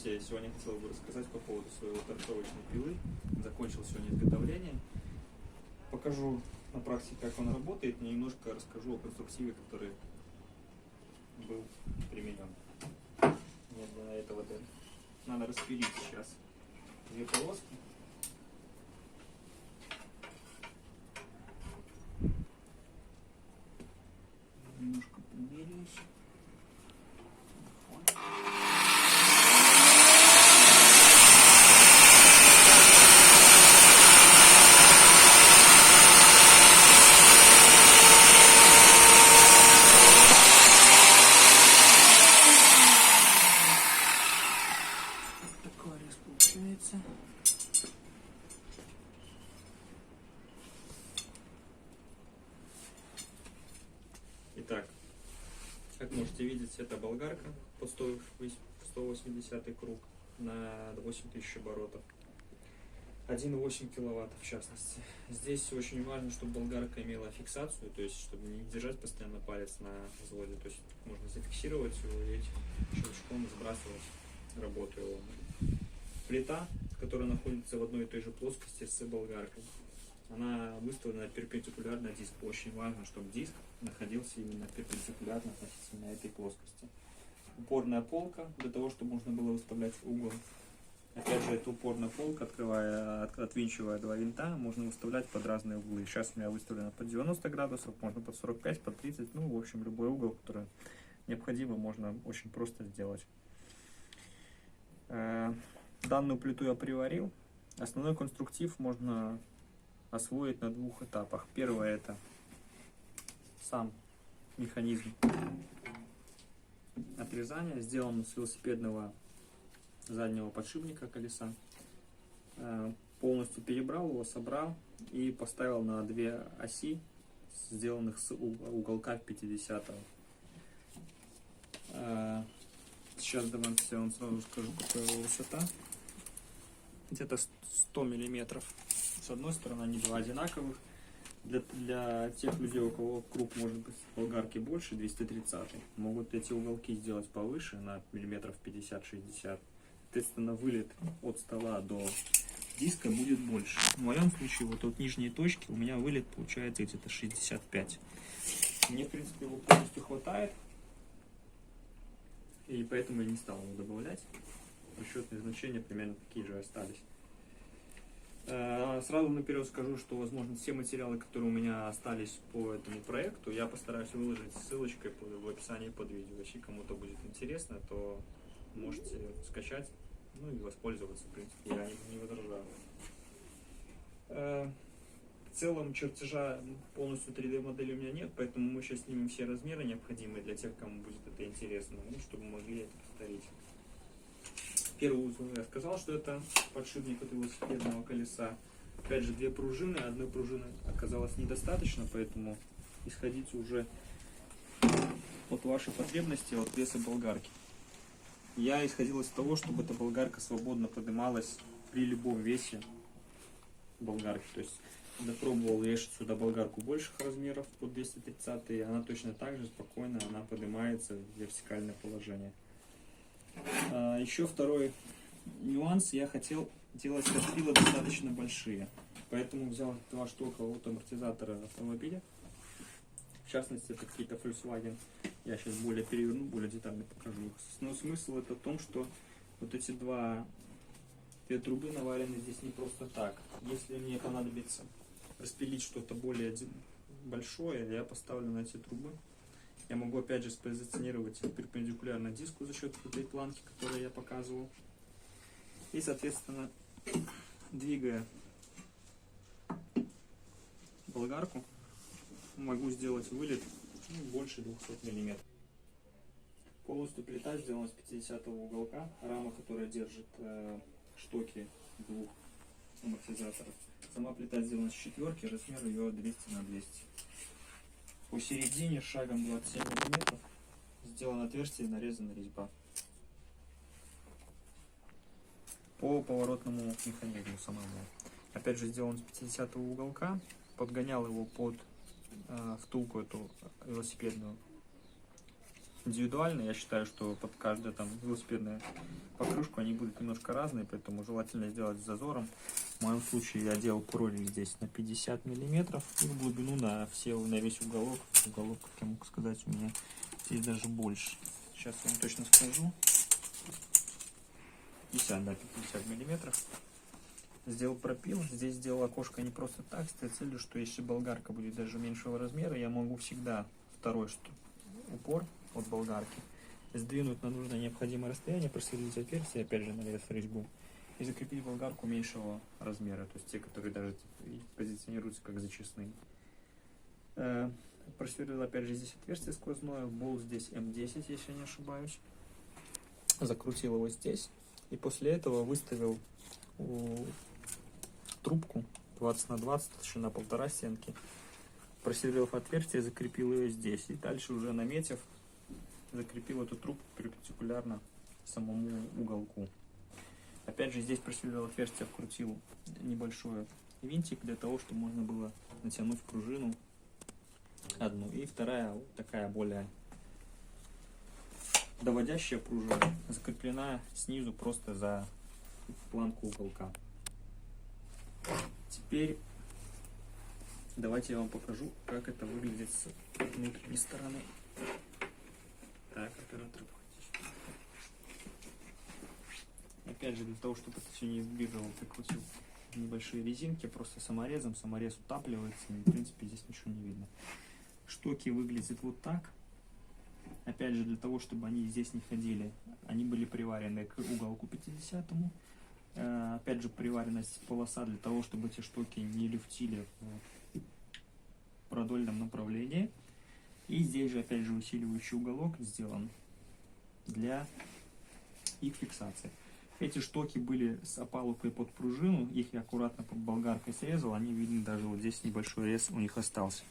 Здравствуйте! Сегодня хотел бы рассказать по поводу своей торцовочной пилы. Закончил сегодня изготовление. Покажу на практике, как он работает, и немножко расскажу о конструктиве, который был применен. Мне для этого надо распилить сейчас две полоски. Немножко померяюсь. Такой раз получается. Итак, как можете видеть, это болгарка под 180 круг на 8000 оборотов. 1,8 киловатт в частности. Здесь очень важно, чтобы болгарка имела фиксацию, то есть чтобы не держать постоянно палец на взводе. То есть можно зафиксировать его и щелчком сбрасывать работу его. Плита, которая находится в одной и той же плоскости с болгаркой, она выставлена перпендикулярно диску. Очень важно, чтобы диск находился именно перпендикулярно относительно этой плоскости. Упорная полка, для того, чтобы можно было выставлять угол. Опять же, эта упорная полка, отвинчивая два винта, можно выставлять под разные углы. Сейчас у меня выставлено под 90 градусов, можно под 45, под 30, ну, в общем, любой угол, который необходимо, можно очень просто сделать. Данную плиту я приварил. Основной конструктив можно освоить на двух этапах. Первое — это сам механизм отрезания, сделан с велосипедного заднего подшипника колеса. Полностью перебрал его, собрал и поставил на две оси, сделанных с уголка 50-го. Сейчас давайте я вам сразу скажу, какая его высота. Где-то 100 миллиметров. С одной стороны, они два одинаковых. Для тех людей, у кого круг может быть болгарки больше, 230, могут эти уголки сделать повыше, на миллиметров 50-60. Соответственно, вылет от стола до диска будет больше. В моем случае, вот от нижней точки у меня вылет получается где-то 65. Мне, в принципе, его полностью хватает. И поэтому я не стал его добавлять. Расчетные значения примерно такие же остались. Сразу наперед скажу, что, возможно, все материалы, которые у меня остались по этому проекту, я постараюсь выложить ссылочкой в описании под видео. Если кому-то будет интересно, то можете скачать, ну и воспользоваться, в принципе, я не возражаю. В целом чертежа полностью 3D модели у меня нет, поэтому мы сейчас снимем все размеры необходимые для тех, кому будет это интересно, ну, чтобы могли это повторить. Первый узел я сказал, что это подшипник от велосипедного колеса. Опять же, две пружины. Одной пружины оказалось недостаточно, поэтому исходите уже от вашей потребности, от веса болгарки. Я исходил из того, чтобы эта болгарка свободно поднималась при любом весе болгарки. То есть допробовал вешать сюда болгарку больших размеров под 230, и она точно так же спокойно поднимается в вертикальное положение. Еще второй нюанс: я хотел делать распилы достаточно большие, поэтому взял два штока от амортизатора автомобиля. В частности, это какие-то Volkswagen. Я сейчас более переверну, более детально покажу их. Но смысл это в том, что вот эти две трубы наварены здесь не просто так. Если мне понадобится распилить что-то более большое, я поставлю на эти трубы. Я могу опять же спозиционировать перпендикулярно диску за счет этой планки, которую я показывал. И, соответственно, двигая болгарку, могу сделать вылет больше 200 мм. Полностью плита сделана с 50-го уголка, рама, которая держит штоки двух амортизаторов. Сама плита сделана с четверки, размер ее 200 на 200. Посередине шагом 27 мм сделано отверстие и нарезана резьба. По поворотному механизму самому. Опять же, сделан с 50-го уголка. Подгонял его под втулку эту велосипедную индивидуально. Я считаю, что под каждую там велосипедную покрышку они будут немножко разные, поэтому желательно сделать с зазором. В моем случае я делал прорезь здесь на 50 миллиметров и в глубину на весь уголок. Уголок, как я мог сказать, у меня здесь даже больше. Сейчас я вам точно скажу. 50, да, 50 миллиметров. Сделал пропил. Здесь сделал окошко не просто так, с той целью, что если болгарка будет даже меньшего размера, я могу всегда второй упор от болгарки сдвинуть на нужное необходимое расстояние, просверлить отверстие, опять же на резьбу, и закрепить болгарку меньшего размера, то есть те, которые даже позиционируются как зачистные. Просверлил опять же здесь отверстие сквозное, болт здесь М10, если не ошибаюсь, закрутил его здесь, и после этого выставил трубку 20 на 20, толщина 1,5 стенки, просверлив отверстие, закрепил ее здесь, и дальше уже наметив, закрепил эту трубку перпендикулярно самому уголку. Опять же здесь просверлил отверстие, вкрутил небольшой винтик для того, чтобы можно было натянуть пружину одну, и вторая вот такая более доводящая пружина закреплена снизу просто за планку уголка. Теперь давайте я вам покажу, как это выглядит с внутренней стороны. Так, оператор, опять же, для того, чтобы это все не сбежало, прикрутил небольшие резинки, просто саморезом. Саморез утапливается, и, в принципе, здесь ничего не видно. Штоки выглядят вот так. Опять же, для того, чтобы они здесь не ходили, они были приварены к уголку 50-му. Опять же, приваренность полоса для того, чтобы эти штоки не люфтили в продольном направлении. И здесь же, опять же, усиливающий уголок сделан для их фиксации. Эти штоки были с опалубкой под пружину, их я аккуратно под болгаркой срезал, они видны, даже вот здесь небольшой рез у них остался.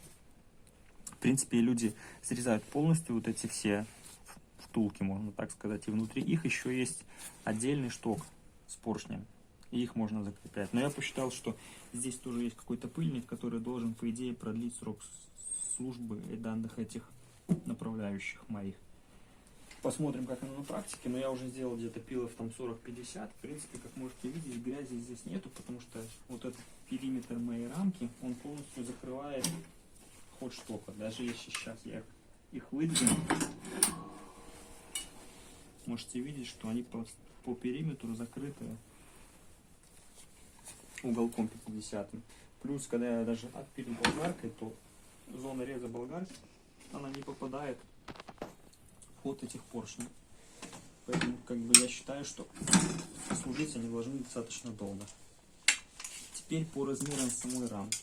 В принципе, люди срезают полностью вот эти все втулки, можно так сказать, и внутри их еще есть отдельный шток с поршнем, и их можно закреплять. Но я посчитал, что здесь тоже есть какой-то пыльник, который должен, по идее, продлить срок службы и данных этих направляющих моих. Посмотрим, как оно на практике, но я уже сделал где-то пилов там 40-50. В принципе, как можете видеть, грязи здесь нету, потому что вот этот периметр моей рамки, он полностью закрывает ход штока. Даже если сейчас я их выдвину, можете видеть, что они по периметру закрыты уголком 50. Плюс, когда я даже отпилил болгаркой, то зона реза болгарки, она не попадает в ход этих поршней. Поэтому, как бы, я считаю, что служить они должны достаточно долго. Теперь по размерам самой рамки.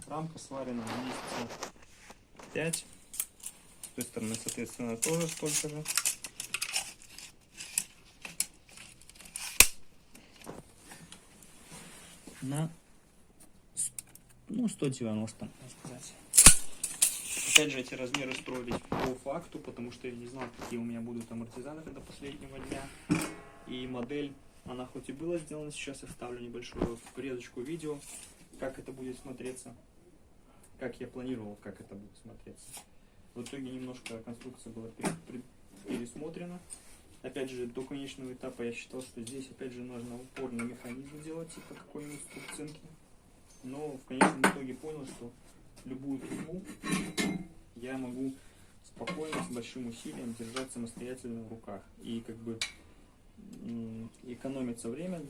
Рамка сварена на месяца 5. С той стороны, соответственно, тоже столько же. На 190, можно сказать. Опять же, эти размеры строились по факту, потому что я не знал, какие у меня будут амортизаторы до последнего дня. И модель, она хоть и была сделана, сейчас я вставлю небольшую врезочку видео, как это будет смотреться, как я планировал, как это будет смотреться. В итоге немножко конструкция была пересмотрена. Опять же, до конечного этапа я считал, что здесь, опять же, нужно упор на механизм делать, типа какой-нибудь струбцинки. Но в конечном итоге понял, что любую трубу я могу спокойно, с большим усилием держать самостоятельно в руках. И как бы экономится время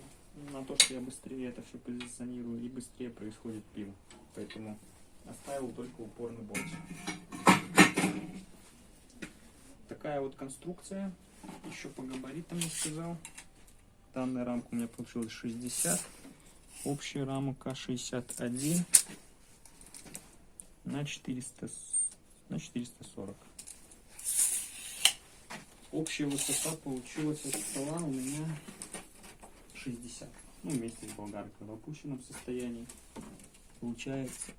на то, что я быстрее это все позиционирую, и быстрее происходит пил. Поэтому оставил только упорный болт. Такая вот конструкция. Еще по габаритам я сказал. Данная рамка у меня получилась 60. Общая рамка 61 на 440. Общая высота получилась от стола у меня 60. Ну, вместе с болгаркой в опущенном состоянии. Получается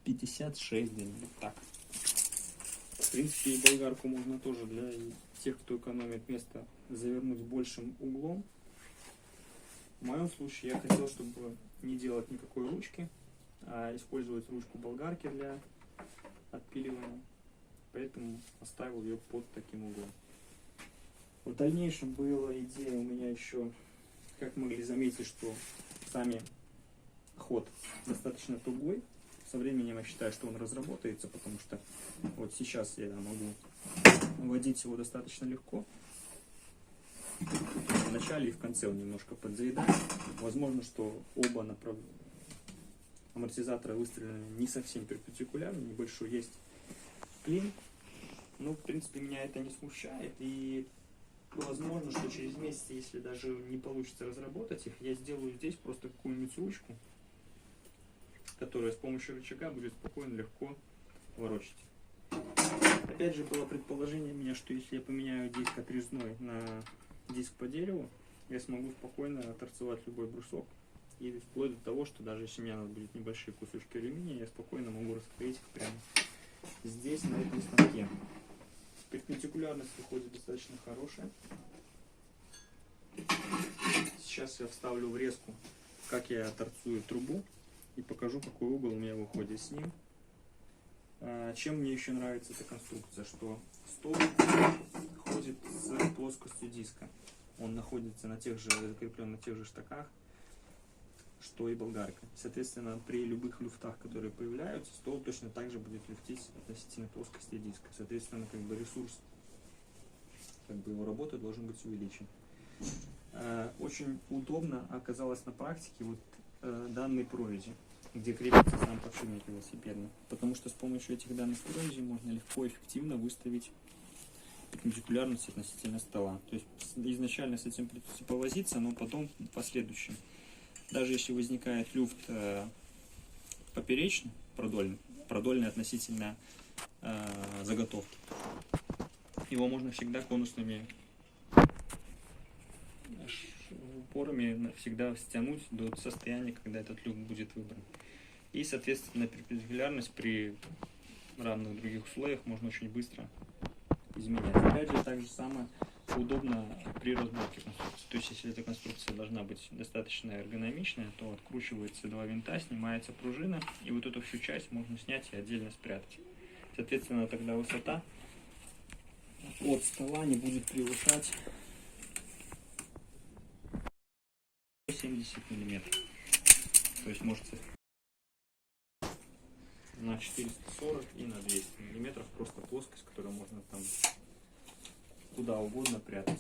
56 где-нибудь так. В принципе, и болгарку можно тоже для тех, кто экономит место, завернуть с большим углом. В моем случае я хотел, чтобы не делать никакой ручки, а использовать ручку болгарки для отпиливания. поэтому оставил ее под таким углом. В дальнейшем была идея у меня еще, как могли заметить, что сами ход достаточно тугой. Со временем я считаю, что он разработается, потому что вот сейчас я могу вводить его достаточно легко. В начале и в конце он немножко подзаедает. Возможно, что оба амортизатора выстрелены не совсем перпендикулярно, небольшой есть клин. Но, в принципе, меня это не смущает. И возможно, что через месяц, если даже не получится разработать их, я сделаю здесь просто какую-нибудь ручку, которая с помощью рычага будет спокойно, легко ворочать. Опять же, было предположение у меня, что если я поменяю диск отрезной на диск по дереву, я смогу спокойно торцевать любой брусок. И вплоть до того, что даже если у меня надо будет небольшие кусочки алюминия, я спокойно могу раскроить их прямо здесь, на этом станке. Перпендикулярность выходит достаточно хорошая. Сейчас я вставлю врезку, как я торцую трубу, и покажу, какой угол у меня выходит с ним. Чем мне еще нравится эта конструкция, что стол ходит с плоскостью диска. Он находится на тех же, закреплен на тех же штаках, что и болгарка. Соответственно, при любых люфтах, которые появляются, стол точно так же будет люфтить относительно плоскости диска. Соответственно, как бы ресурс, как бы его работы должен быть увеличен. Очень удобно оказалось на практике вот данные прорези, где крепится сам подшипник велосипедный. Потому что с помощью этих данных прорезей можно легко и эффективно выставить перпендикулярность относительно стола. То есть изначально с этим придется повозиться, но потом в последующем. Даже если возникает люфт поперечный, продольный относительно заготовки, его можно всегда конусными упорами всегда стянуть до состояния, когда этот люфт будет выбран. И, соответственно, перпендикулярность при равных других условиях можно очень быстро изменять. Опять же, так же самое удобно при разборке конструкции. То есть, если эта конструкция должна быть достаточно эргономичная, то откручивается два винта, снимается пружина, и вот эту всю часть можно снять и отдельно спрятать. Соответственно, тогда высота от стола не будет превышать 70 миллиметров. То есть можете на 440 и на 200 миллиметров просто плоскость, которую можно там куда угодно прятать.